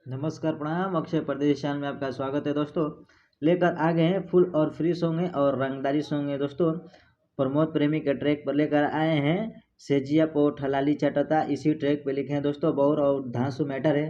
नमस्कार प्रणाम। अक्षय परदेश चैनल में आपका स्वागत है दोस्तों। लेकर आ गए हैं फुल और फ्री सॉन्ग है और रंगदारी सॉन्ग है दोस्तों। प्रमोद प्रेमी के ट्रैक पर लेकर आए हैं सेजिया पोठ हलाली चटता। इसी ट्रैक पे लिखे हैं दोस्तों बौर और धांसू मैटर है।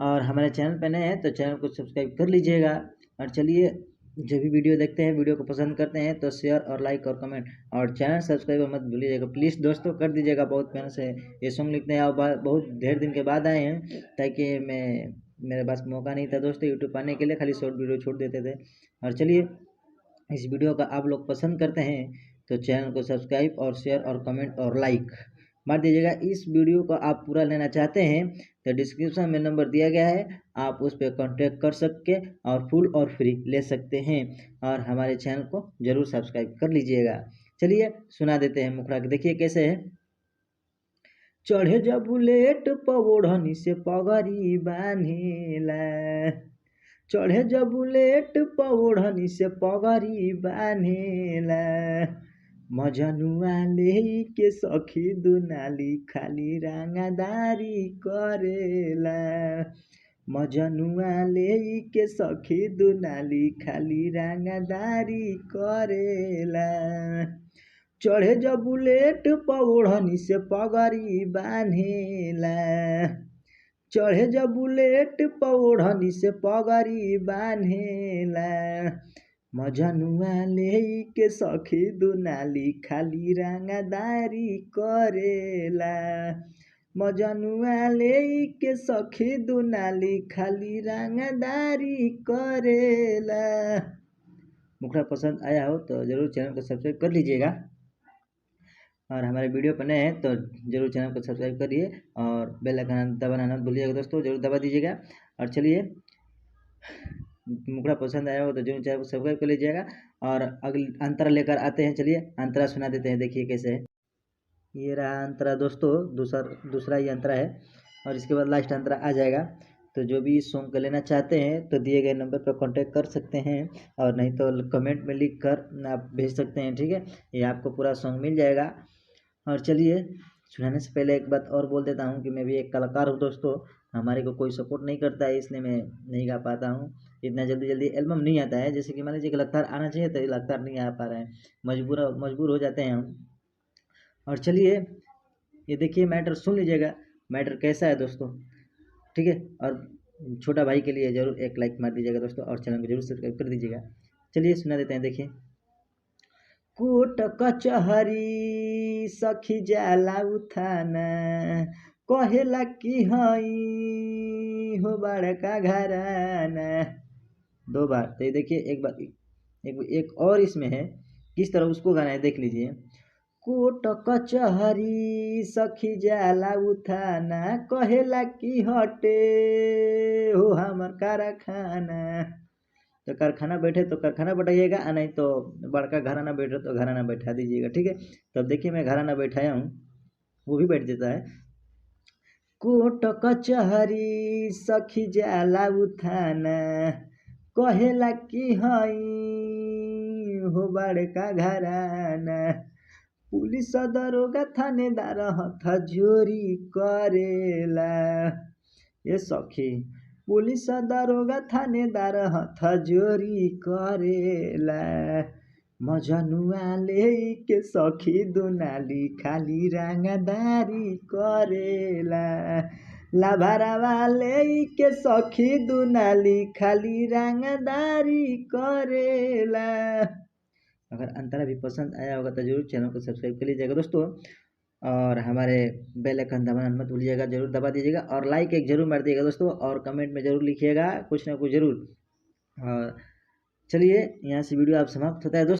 और हमारे चैनल पे नए हैं तो चैनल को सब्सक्राइब कर लीजिएगा। और चलिए, जो भी वीडियो देखते हैं, वीडियो को पसंद करते हैं तो शेयर और लाइक और कमेंट और चैनल सब्सक्राइब मत भूलिएगा प्लीज़ दोस्तों, कर दीजिएगा। बहुत प्यार से ये सॉन्ग लिखते हैं और बहुत ढेर दिन के बाद आए हैं, ताकि मेरे पास मौका नहीं था दोस्तों यूट्यूब पाने के लिए, खाली शॉर्ट वीडियो छोड़ देते थे। और चलिए, इस वीडियो का आप लोग पसंद करते हैं तो चैनल को सब्सक्राइब और शेयर और कमेंट और लाइक मार दीजिएगा। इस वीडियो को आप पूरा लेना चाहते हैं तो डिस्क्रिप्शन में नंबर दिया गया है, आप उस पर कांटेक्ट कर सकते और फुल और फ्री ले सकते हैं। और हमारे चैनल को जरूर सब्सक्राइब कर लीजिएगा। चलिए सुना देते हैं मुखड़ा, देखिए कैसे है। चढ़े जब बुलेट पवोढ़नी से पगड़ी बान्हेला, चढ़े जब बुलेट पवोढ़नी से पगड़ी बान्हेला, मजनुआ लेके सखी दुनाली खाली रंगदारी करेला, मजनुआ लेके सखी दुनाली खाली रंगदारी करेला। चढ़े जब बुलेट पवोढ़नी से पगड़ी बान्हेला, चढ़े जब बुलेट पवोढ़नी से पगड़ी बान्हेला, मजनुआ लेके सखी दुनाली खाली रंगदारी करेला, मजनुआ लेके सखी दुनाली खाली रंगदारी करेला। मुखड़ा पसंद आया हो तो ज़रूर चैनल को सब्सक्राइब कर लीजिएगा। और हमारे वीडियो पर नए हैं तो जरूर चैनल को सब्सक्राइब करिए और बेल आइकन दबाना मत भूलिएगा दोस्तों, जरूर दबा दीजिएगा। और चलिए, मुखड़ा पसंद आया हो तो जरूर चैनल को सब्सक्राइब कर लीजिएगा। और अगली अंतरा लेकर आते हैं, चलिए अंतरा सुना देते हैं, देखिए कैसे है। ये रहा अंतरा दोस्तों, दूसरा ही अंतरा है और इसके बाद लास्ट अंतरा आ जाएगा। तो जो भी इस सॉन्ग को लेना चाहते हैं तो दिए गए नंबर पर कांटेक्ट कर सकते हैं, और नहीं तो कमेंट में लिख कर आप भेज सकते हैं, ठीक है। ये आपको पूरा सॉन्ग मिल जाएगा। और चलिए, सुनाने से पहले एक बात और बोल देता हूँ कि मैं भी एक कलाकार हूँ दोस्तों। हमारे को कोई सपोर्ट नहीं करता है, इसलिए मैं नहीं गा पाता हूँ। इतना जल्दी एल्बम नहीं आता है, जैसे कि मान लीजिए कि लगातार आना चाहिए तो लगातार नहीं आ पा रहा है, मजबूर हो जाते हैं हम। और चलिए, ये देखिए मैटर सुन लीजिएगा, मैटर कैसा है दोस्तों, ठीक है। और छोटा भाई के लिए जरूर एक लाइक मार दीजिएगा दोस्तों, और चैनल को जरूर सब्सक्राइब कर दीजिएगा। चलिए सुना देते हैं, देखिए। कोट कचहरी सखी जाला उठाना, कहेला कि हई हो बड़का घराना। दो बार तो ये देखिए, एक बार एक और इसमें है, किस तरह उसको गाना है देख लीजिए। कोट कचहरी सखी जाला उठाना, कहेला कि हटे हो हमर कारखाना। तो कारखाना बैठे तो कारखाना बैठाइएगा, नहीं तो बड़का घराना बैठे तो घराना बैठा दीजिएगा, ठीक है। तब देखिए मैं घराना बैठाया हूँ, वो भी बैठ जाता है। कोट कचहरी सखी जाला उठाना, कहेला कि हई हो बड़का घराना, पुलिस दरोगा थानेदार हथ जोरी करेला। ये सखी पुलिस दरोगा थानेदार हथ जोरी करेला, मजनुआ लेके सखी दुनाली खाली रंगदारी करेला, लाभारावा लेके सखी दुनाली खाली रंगदारी करेला। अगर अंतरा भी पसंद आया होगा तो जरूर चैनल को सब्सक्राइब कर लीजिएगा दोस्तों, और हमारे बेल आइकन दबाना मत भूलिएगा, जरूर दबा दीजिएगा। और लाइक एक जरूर मार दीजिएगा दोस्तों, और कमेंट में जरूर लिखिएगा कुछ ना कुछ जरूर। और चलिए, यहाँ से वीडियो आप समाप्त होता है दोस्तों।